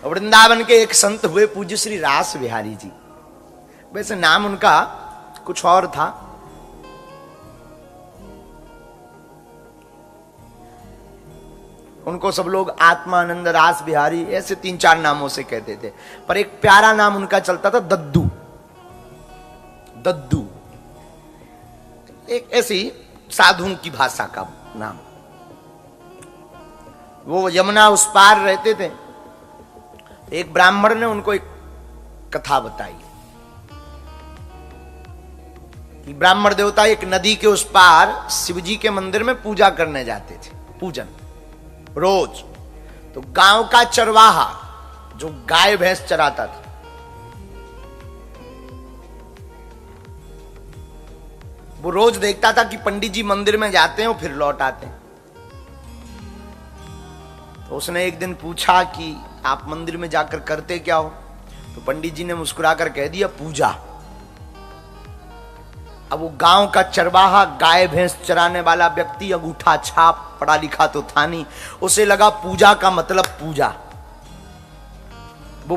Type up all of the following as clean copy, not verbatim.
वृंदावन के एक संत हुए पूज्य श्री रास बिहारी जी। वैसे नाम उनका कुछ और था। उनको सब लोग आत्मानंद, रास बिहारी, ऐसे 3-4 नामों से कहते थे, पर एक प्यारा नाम उनका चलता था, दद्दू। दद्दू एक ऐसी साधुओं की भाषा का नाम। वो यमुना उस पार रहते थे। एक ब्राह्मण ने उनको एक कथा बताई कि ब्राह्मण देवता एक नदी के उस पार शिवजी के मंदिर में पूजा करने जाते थे, पूजन रोज। तो गांव का चरवाहा जो गाय भैंस चराता था, वो रोज देखता था कि पंडित जी मंदिर में जाते हैं और फिर लौट आते हैं। तो उसने एक दिन पूछा कि आप मंदिर में जाकर करते क्या हो? तो पंडित जी ने मुस्कुराकर कह दिया, पूजा। अब वो गांव का चरवाहा, गाय भैंस चराने वाला व्यक्ति, अंगूठा छाप, पढ़ा लिखा तो था नहीं, उसे लगा पूजा का मतलब पूजा। वो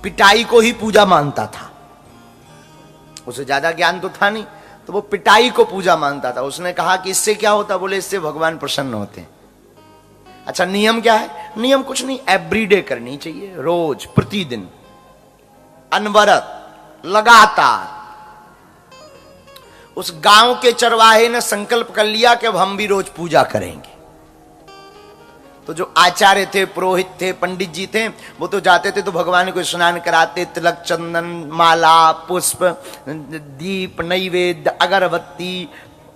पिटाई को ही पूजा मानता था, उसे ज्यादा ज्ञान तो था नहीं, तो वो पिटाई को पूजा मानता था। उसने कहा कि इससे क्या होता? बोले इससे भगवान प्रसन्न होते हैं। अच्छा, नियम क्या है? नियम कुछ नहीं, एवरीडे करनी चाहिए, रोज, प्रतिदिन, अनवरत, लगातार। उस गांव के चरवाहे ने संकल्प कर लिया कि अब हम भी रोज पूजा करेंगे। तो जो आचार्य थे, पुरोहित थे, पंडित जी थे, वो तो जाते थे तो भगवान को स्नान कराते, तिलक, चंदन, माला, पुष्प, दीप, नैवेद्य, अगरबत्ती,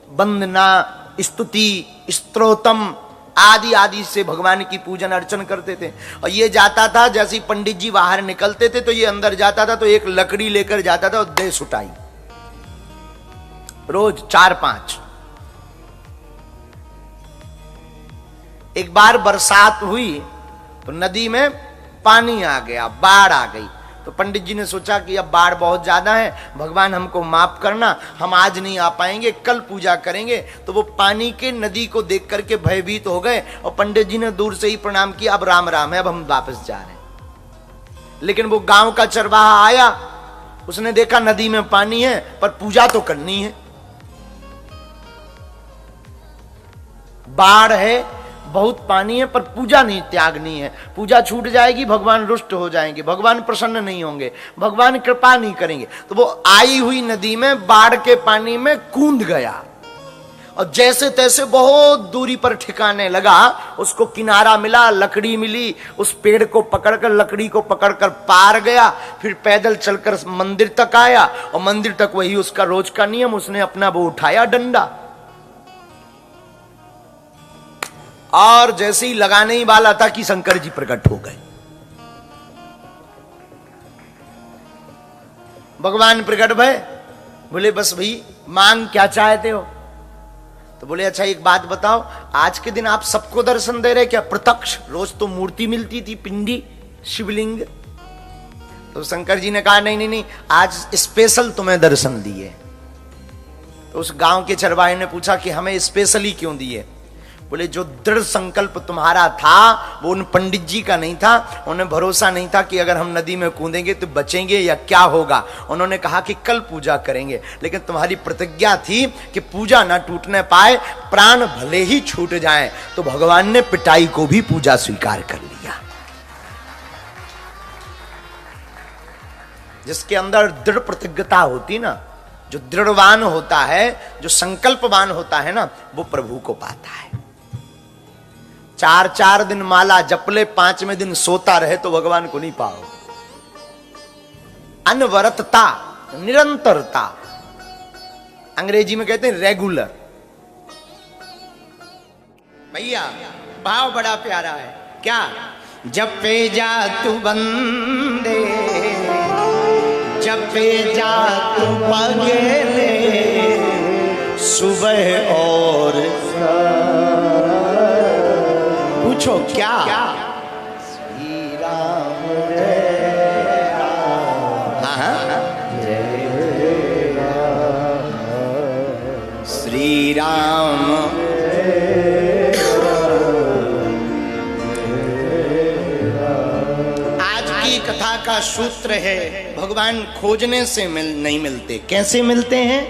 वंदना, स्तुति, स्तोत्रम आदि आदि से भगवान की पूजन अर्चन करते थे। और ये जाता था, जैसे ही पंडित जी बाहर निकलते थे तो ये अंदर जाता था, तो एक लकड़ी लेकर जाता था और दे सुटाई, रोज 4-5। एक बार बरसात हुई तो नदी में पानी आ गया, बाढ़ आ गई। तो पंडित जी ने सोचा कि अब बाढ़ बहुत ज्यादा है, भगवान हमको माफ करना, हम आज नहीं आ पाएंगे, कल पूजा करेंगे। तो वो पानी के नदी को देख करके भयभीत हो गए और पंडित जी ने दूर से ही प्रणाम किया, अब राम राम है, अब हम वापस जा रहे हैं। लेकिन वो गांव का चरवाहा आया, उसने देखा नदी में पानी है पर पूजा तो करनी है, बाढ़ है, बहुत पानी है, पर पूजा नहीं त्यागनी है। पूजा छूट जाएगी, भगवान रुष्ट हो जाएंगे, भगवान प्रसन्न नहीं होंगे, भगवान कृपा नहीं करेंगे। तो वो आई हुई नदी में बाढ़ के पानी में कूद गया और जैसे तैसे बहुत दूरी पर ठिकाने लगा। उसको किनारा मिला, लकड़ी मिली, उस पेड़ को पकड़कर, लकड़ी को पकड़कर पार गया। फिर पैदल चलकर मंदिर तक आया और मंदिर तक वही उसका रोज का नियम, उसने अपना वो उठाया डंडा और जैसे ही लगाने ही वाला था कि शंकर जी प्रकट हो गए। भगवान प्रकट भय, बोले बस भाई मांग क्या चाहते हो? तो बोले अच्छा एक बात बताओ, आज के दिन आप सबको दर्शन दे रहे क्या? प्रत्यक्ष, रोज तो मूर्ति मिलती थी, पिंडी, शिवलिंग। तो शंकर जी ने कहा नहीं नहीं नहीं, आज स्पेशल तुम्हें दर्शन दिए। तो उस गांव के चरवाहे ने पूछा कि हमें स्पेशली क्यों दिए? बोले जो दृढ़ संकल्प तुम्हारा था वो उन पंडित जी का नहीं था, उन्हें भरोसा नहीं था कि अगर हम नदी में कूदेंगे तो बचेंगे या क्या होगा। उन्होंने कहा कि कल पूजा करेंगे, लेकिन तुम्हारी प्रतिज्ञा थी कि पूजा ना टूटने पाए, प्राण भले ही छूट जाएं। तो भगवान ने पिटाई को भी पूजा स्वीकार कर लिया। जिसके अंदर दृढ़ प्रतिज्ञता होती ना, जो दृढ़वान होता है, जो संकल्पवान होता है ना, वो प्रभु को पाता है। 4-4 दिन माला जप ले, 5वें दिन सोता रहे तो भगवान को नहीं पाओ। अनवरतता, निरंतरता, अंग्रेजी में कहते हैं रेगुलर। भैया भाव बड़ा प्यारा है, क्या? जपे जा तू बंदे, जपे जा तू पगले, सुबह और पूछो क्या? श्री राम जय राम, जय राम, श्री राम आज की कथा का सूत्र है, भगवान खोजने से नहीं मिलते। कैसे मिलते हैं?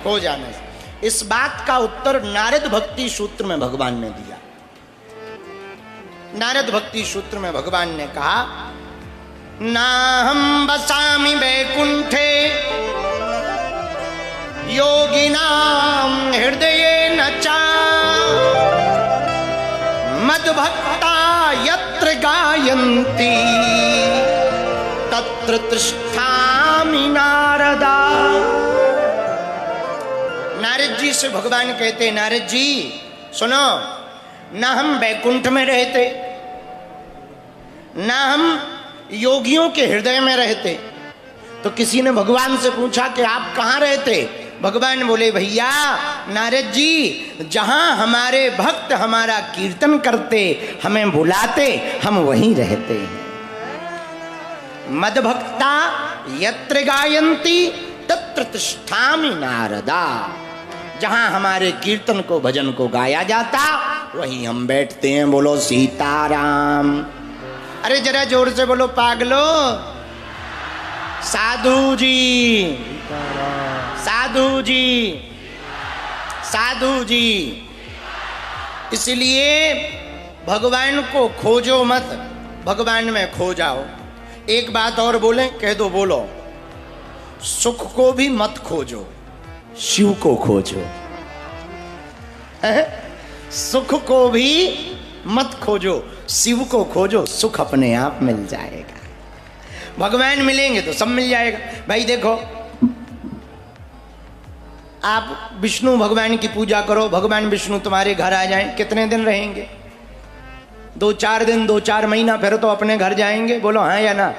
खो जाने से। इस बात का उत्तर नारद भक्ति सूत्र में भगवान ने दिया। नारद भक्ति सूत्र में भगवान ने कहा, नाहं वसामि वैकुंठे योगिनां हृदयेन च मद्भक्ता यत्र गायन्ति तत्र तिष्ठामि नारदा। नारद जी से भगवान कहते, नारद जी सुनो, ना हम वैकुंठ में रहते, ना हम योगियों के हृदय में रहते। तो किसी ने भगवान से पूछा कि आप कहाँ रहते? भगवान बोले, भैया नारद जी, जहां हमारे भक्त हमारा कीर्तन करते, हमें बुलाते, हम वहीं रहते हैं। मद्भक्ता यत्र गायन्ति तत्र तिष्ठामि नारदा। जहां हमारे कीर्तन को, भजन को गाया जाता, वहीं हम बैठते हैं। बोलो सीताराम। अरे जरा जोर से बोलो पागलो। साधु जी, साधु जी, साधु जी। इसलिए भगवान को खोजो मत, भगवान में खो जाओ। एक बात और बोले, कह दो, बोलो। सुख को भी मत खोजो, शिव को खोजो। सुख को भी मत खोजो, शिव को खोजो। सुख अपने आप मिल जाएगा। भगवान मिलेंगे तो सब मिल जाएगा। भाई देखो, आप विष्णु भगवान की पूजा करो, भगवान विष्णु तुम्हारे घर आ जाएं, कितने दिन रहेंगे? 2-4 दिन, 2-4 महीना, फिर तो अपने घर जाएंगे। बोलो हाँ या ना?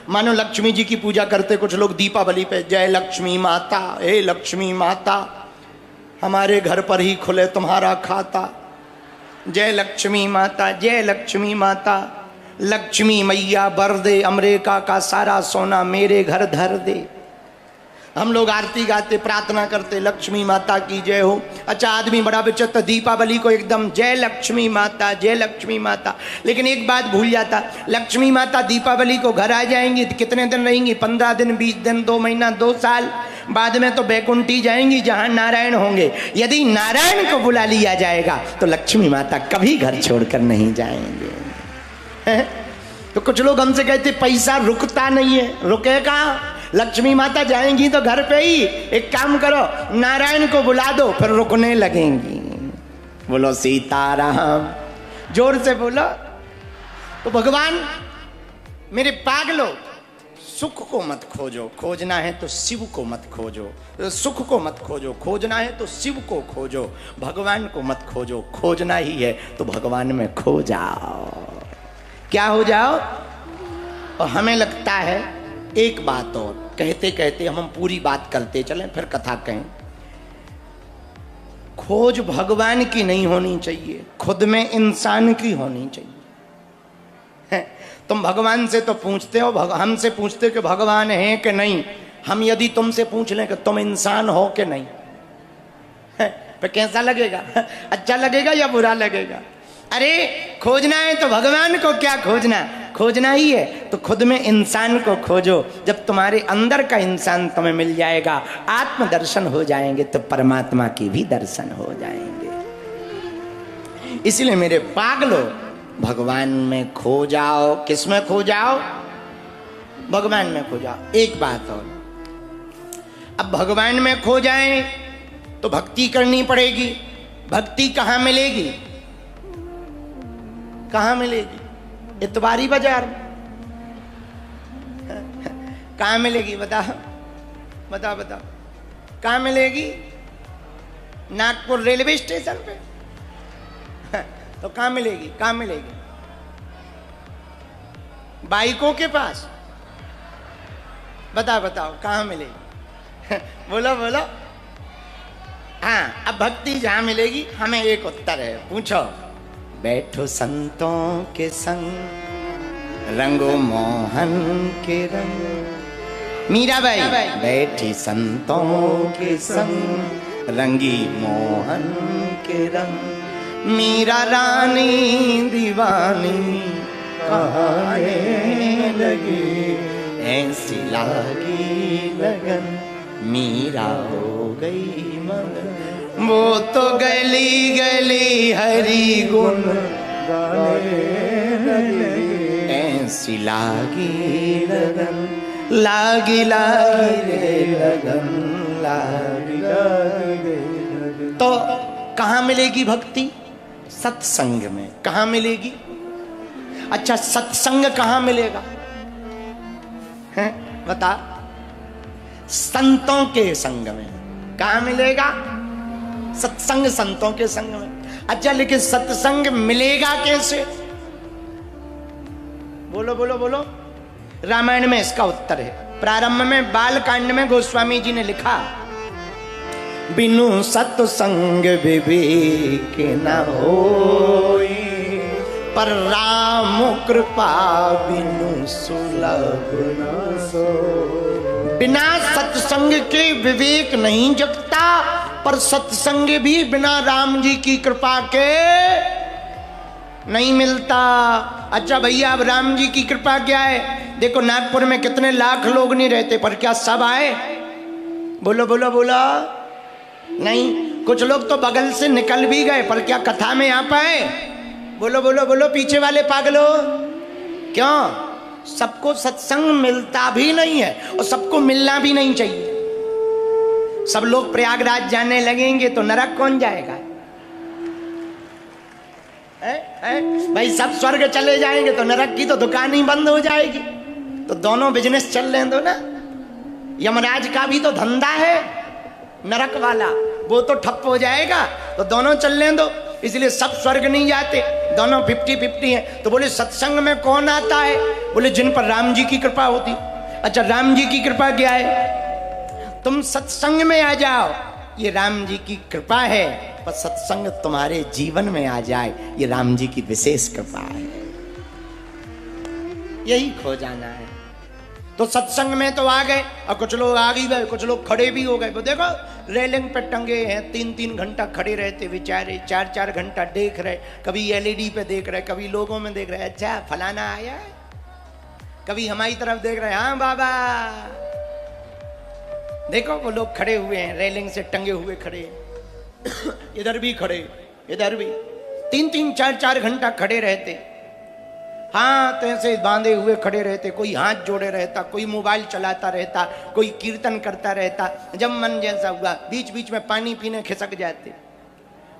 मानो लक्ष्मी जी की पूजा करते कुछ लोग दीपावली पे, जय लक्ष्मी माता, हे लक्ष्मी माता, हमारे घर पर ही खुले तुम्हारा खाता। जय लक्ष्मी माता, जय लक्ष्मी माता, लक्ष्मी मैया बर दे, अमेरिका का सारा सोना मेरे घर धर दे। हम लोग आरती गाते, प्रार्थना करते, लक्ष्मी माता की जय हो। अच्छा, आदमी बड़ा विचित्र, दीपावली को एकदम जय लक्ष्मी माता, जय लक्ष्मी माता। लेकिन एक बात भूल जाता, लक्ष्मी माता दीपावली को घर आ जाएंगी, कितने दिन रहेंगी? 15 दिन, 20 दिन, 2 महीना, 2 साल। बाद में तो बैकुंठी जाएंगी, जहां नारायण होंगे। यदि नारायण को बुला लिया जाएगा तो लक्ष्मी माता कभी घर छोड़कर नहीं जाएंगे। तो कुछ लोग हमसे कहते, पैसा रुकता नहीं है। रुकेगा? लक्ष्मी माता जाएंगी तो घर पे ही। एक काम करो, नारायण को बुला दो, फिर रुकने लगेंगी। बोलो सीताराम, जोर से बोलो। तो भगवान, मेरे पागलो, सुख को मत खोजो, खोजना है तो शिव को मत खोजो। सुख को मत खोजो, खोजना है तो शिव को खोजो। भगवान को मत खोजो, खोजना ही है तो भगवान में खो जाओ। क्या हो जाओ? और हमें लगता है, एक बात और कहते कहते हम पूरी बात करते चलें, फिर कथा कहें। खोज भगवान की नहीं होनी चाहिए, खुद में इंसान की होनी चाहिए। तुम भगवान से तो पूछते हो, हमसे पूछते कि भगवान है कि नहीं। हम यदि तुमसे पूछ लें कि तुम इंसान हो कि नहीं, फिर कैसा लगेगा? अच्छा लगेगा या बुरा लगेगा? अरे खोजना है तो भगवान को क्या खोजना, खोजना ही है तो खुद में इंसान को खोजो। जब तुम्हारे अंदर का इंसान तुम्हें मिल जाएगा, आत्म दर्शन हो जाएंगे, तो परमात्मा की भी दर्शन हो जाएंगे। इसलिए मेरे पागलो, भगवान में खो जाओ। किस में खो जाओ? भगवान में खो जाओ। एक बात और, अब भगवान में खो जाएं तो भक्ति करनी पड़ेगी। भक्ति कहाँ मिलेगी? कहाँ मिलेगी? इतवारी बाजार में। कहाँ मिलेगी? बताओ बताओ बताओ, कहाँ मिलेगी? नागपुर रेलवे स्टेशन पे। तो कहाँ मिलेगी? कहाँ मिलेगी? बाइकों के पास। बताओ बताओ कहाँ मिलेगी? बोलो बोलो। हाँ, अब भक्ति जहाँ मिलेगी, हमें एक उत्तर है, पूछो। बैठो संतों के संग, रंगो मोहन के रंग। मीराबाई बैठी संतों के संग, रंगी मोहन के रंग। मीरा रानी दीवानी कहानी लागी लगन, मीरा हो गई मगन। वो तो गली गली हरि गुण गाने लगी, ऐसी लागी लगन, लागी लागी रे लगन, लागी लागी रे लगन। तो कहाँ मिलेगी भक्ति? सत्संग में। कहाँ मिलेगी? अच्छा, सत्संग कहाँ मिलेगा है? बता। संतों के संग में। कहाँ मिलेगा? सत्संग संतों के संग में। अच्छा, लेकिन सत्संग मिलेगा कैसे? बोलो बोलो बोलो। रामायण में इसका उत्तर है। प्रारंभ में बालकांड में गोस्वामी जी ने लिखा, बिनु सत्संग विवेक न होई, पर राम कृपा बिनु सुलभ न सोई। बिना सत्संग के विवेक नहीं जगता, पर सत्संग भी बिना राम जी की कृपा के नहीं मिलता। अच्छा भैया, अब राम जी की कृपा क्या है? देखो, नागपुर में कितने लाख लोग नहीं रहते, पर क्या सब आए? बोलो बोलो बोलो। नहीं, कुछ लोग तो बगल से निकल भी गए, पर क्या कथा में आ पाए? बोलो बोलो बोलो। पीछे वाले पागलो, क्यों? सबको सत्संग मिलता भी नहीं है और सबको मिलना भी नहीं चाहिए। सब लोग प्रयागराज जाने लगेंगे तो नरक कौन जाएगा? भाई, सब स्वर्ग चले जाएंगे तो नरक की तो दुकान ही बंद हो जाएगी। तो दोनों बिजनेस चल रहे दो ना। यमराज का भी तो धंधा है नरक वाला, वो तो ठप हो जाएगा, तो दोनों चल रहे दो। इसलिए सब स्वर्ग नहीं जाते, दोनों 50-50 हैं। तो बोले सत्संग में कौन आता है? बोले जिन पर राम जी की कृपा होती। अच्छा, राम जी की कृपा क्या है? तुम सत्संग में आ जाओ, ये राम जी की कृपा है। पर सत्संग तुम्हारे जीवन में आ जाए, ये राम जी की विशेष कृपा है। यही खो जाना है। तो सत्संग में तो आ गए, और कुछ लोग आ भी गए, कुछ लोग खड़े भी हो गए। वो देखो, रेलिंग पे टंगे हैं, 3-3 घंटा खड़े रहते बेचारे, 4-4 घंटा देख रहे। कभी एलईडी पे देख रहे, कभी लोगों में देख रहे, अच्छा फलाना आया है। कभी हमारी तरफ देख रहे, हाँ बाबा। देखो, वो लोग खड़े हुए हैं, रेलिंग से टंगे हुए खड़े, इधर भी खड़े, इधर भी 3-3, 4-4 घंटा खड़े रहते। हाथ ऐसे बांधे हुए खड़े रहते, कोई हाथ जोड़े रहता, कोई मोबाइल चलाता रहता, कोई कीर्तन करता रहता। जब मन जैसा हुआ, बीच बीच में पानी पीने खिसक जाते।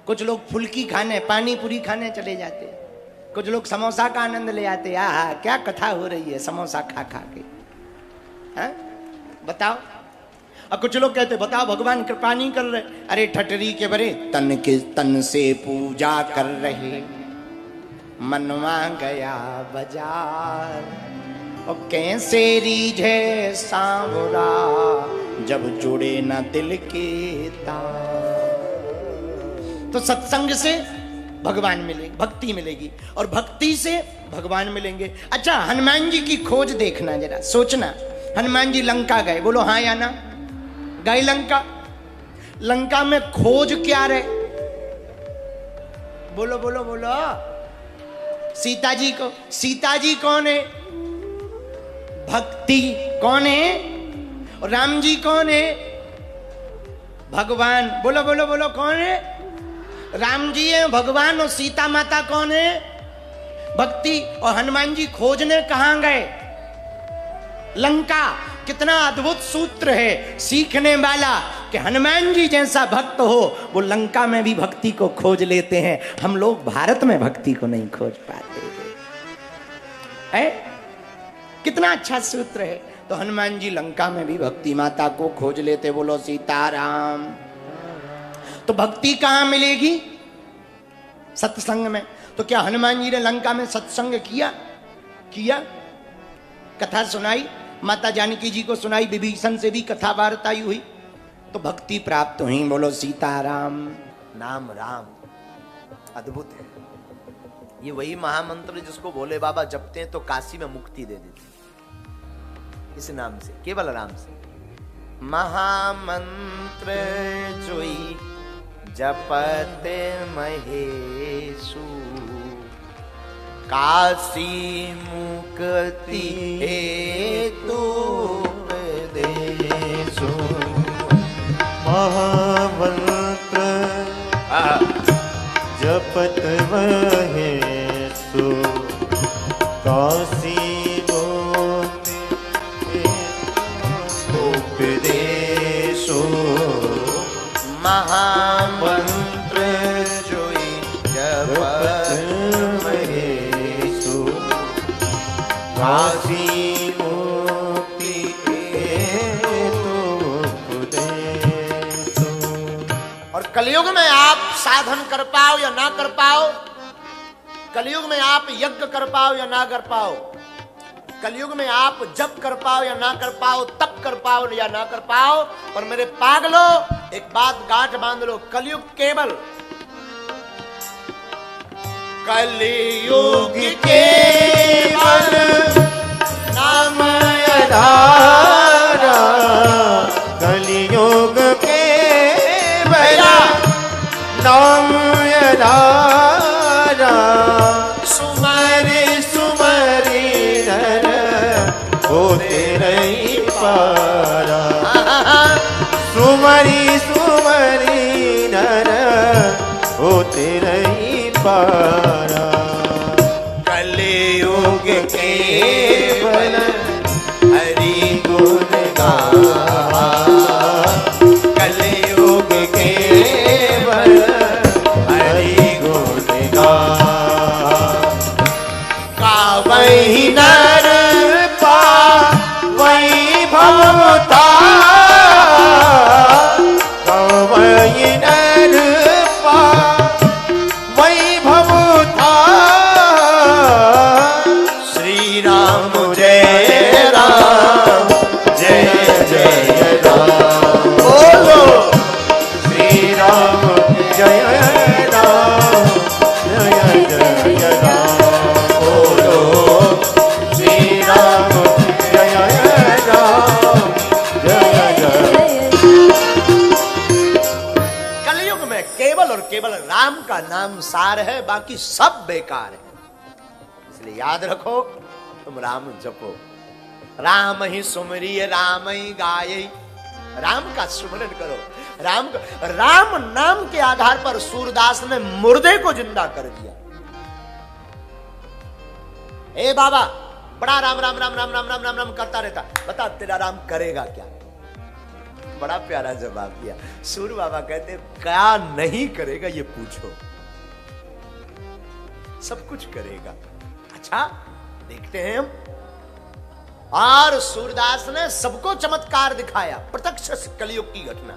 कुछ लोग फुल्की खाने, पानी पूरी खाने चले जाते। कुछ लोग समोसा का आनंद ले आते। आहा, क्या कथा हो रही है समोसा खा खा के। हाँ, बताओ। और कुछ लोग कहते, बताओ भगवान कृपा नहीं कर रहे। अरे ठटरी के बरे, तन के तन से पूजा कर रहे, मनवा गया बाजार। और कैसे रीझे सांवरा, जब जुड़े ना दिल के तार। तो सत्संग से भगवान मिलेगी, भक्ति मिलेगी, और भक्ति से भगवान मिलेंगे। अच्छा, हनुमान जी की खोज देखना, जरा सोचना। हनुमान जी लंका गए, बोलो हाँ या ना? गए लंका। लंका में खोज क्या रहे? बोलो बोलो बोलो। सीता जी को, सीता जी कौन है? भक्ति। कौन है? और राम जी कौन है? भगवान। बोलो बोलो बोलो, कौन है? राम जी है भगवान, और सीता माता कौन है? भक्ति। और हनुमान जी खोजने कहां गए? लंका। कितना अद्भुत सूत्र है सीखने वाला, कि हनुमान जी जैसा भक्त हो वो लंका में भी भक्ति को खोज लेते हैं। हम लोग भारत में भक्ति को नहीं खोज पाते है। कितना अच्छा सूत्र है। तो हनुमान जी लंका में भी भक्ति माता को खोज लेते। बोलो सीताराम। तो भक्ति कहां मिलेगी? सत्संग में। तो क्या हनुमान जी ने लंका में सत्संग किया? किया। कथा सुनाई, माता जानकी जी को सुनाई, विभीषण से भी कथा वार्ता हुई, तो भक्ति प्राप्त हुई। बोलो सीताराम। नाम राम अद्भुत है। ये वही महामंत्र जिसको भोले बाबा जपते हैं तो काशी में मुक्ति दे देती है, इस नाम से, केवल राम से। महामंत्र जोई जपते महेशु, काशी मुक्ति हेतु काशी मोती उपदेशो महामंत्र जोई जपत महेशो काशी मोती उपदेशो। और कलयुग में आप साधन कर पाओ या ना कर पाओ, कलयुग में आप यज्ञ कर पाओ या ना कर पाओ, कलयुग में आप जप कर पाओ या ना कर पाओ, तप कर पाओ या ना कर पाओ, और मेरे पागलो एक बात गांठ बांध लो, कलयुग केवल कलयुग केवल नाम आधारा कलियुग के बला नाम आधारा सुमरि सुमरि नर होते नहीं पारा सुमरि सुमरि नर होते नहीं पारा कलयुग केवल हरि गुण गाहा कलयुग केवल हरि गुण गाहा गावहि नर पावहि भवता गावहि नर पावहि भवता श्री राम जय जय जय राम बोलो श्री राम जय राम जय जय राम बोलो श्री राम जय राम जय जय। कलयुग में केवल और केवल राम का नाम सार है, बाकी सब बेकार है। इसलिए याद रखो, तुम राम जपो, राम ही सुमरिय राम ही गाये, राम का सुमरन करो। राम नाम के आधार पर सूरदास ने मुर्दे को जिंदा कर दिया। ए बाबा, बड़ा राम राम राम राम राम राम राम राम करता रहता, बता तेरा राम करेगा क्या? बड़ा प्यारा जवाब दिया। सूर बाबा कहते क्या नहीं करेगा ये पूछो, सब कुछ करेगा। अच्छा, देखते हैं हम। और सूरदास ने सबको चमत्कार दिखाया, प्रत्यक्ष कलयुग की घटना।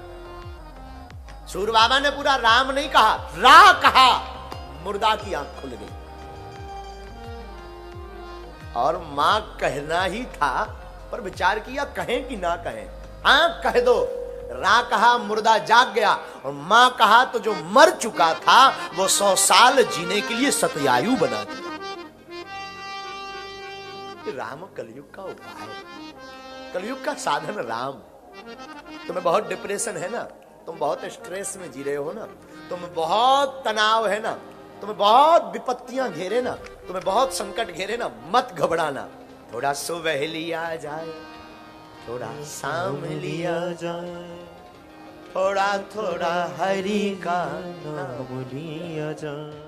सूर बाबा ने पूरा राम नहीं कहा, रा कहा, मुर्दा की आंख खुल गई। और मां कहना ही था, पर विचार किया कहें कि ना कहें। हाँ कह दो, रा कहा, मुर्दा जाग गया। और मां कहा तो जो मर चुका था वो 100 साल जीने के लिए सतयायु बना दिया। राम कलयुग का उपाय, कलयुग का साधन राम। तुम्हें बहुत डिप्रेशन है ना, तुम बहुत स्ट्रेस में जी रहे हो ना, तुम्हें बहुत तनाव है ना, तुम्हें बहुत विपत्तियां घेरे ना, तुम्हें बहुत संकट घेरे ना, मत घबराना। थोड़ा सुबह लिया जाए, थोड़ा शाम लिया जाए, थोड़ा थोड़ा हरि का नाम लिया जाए।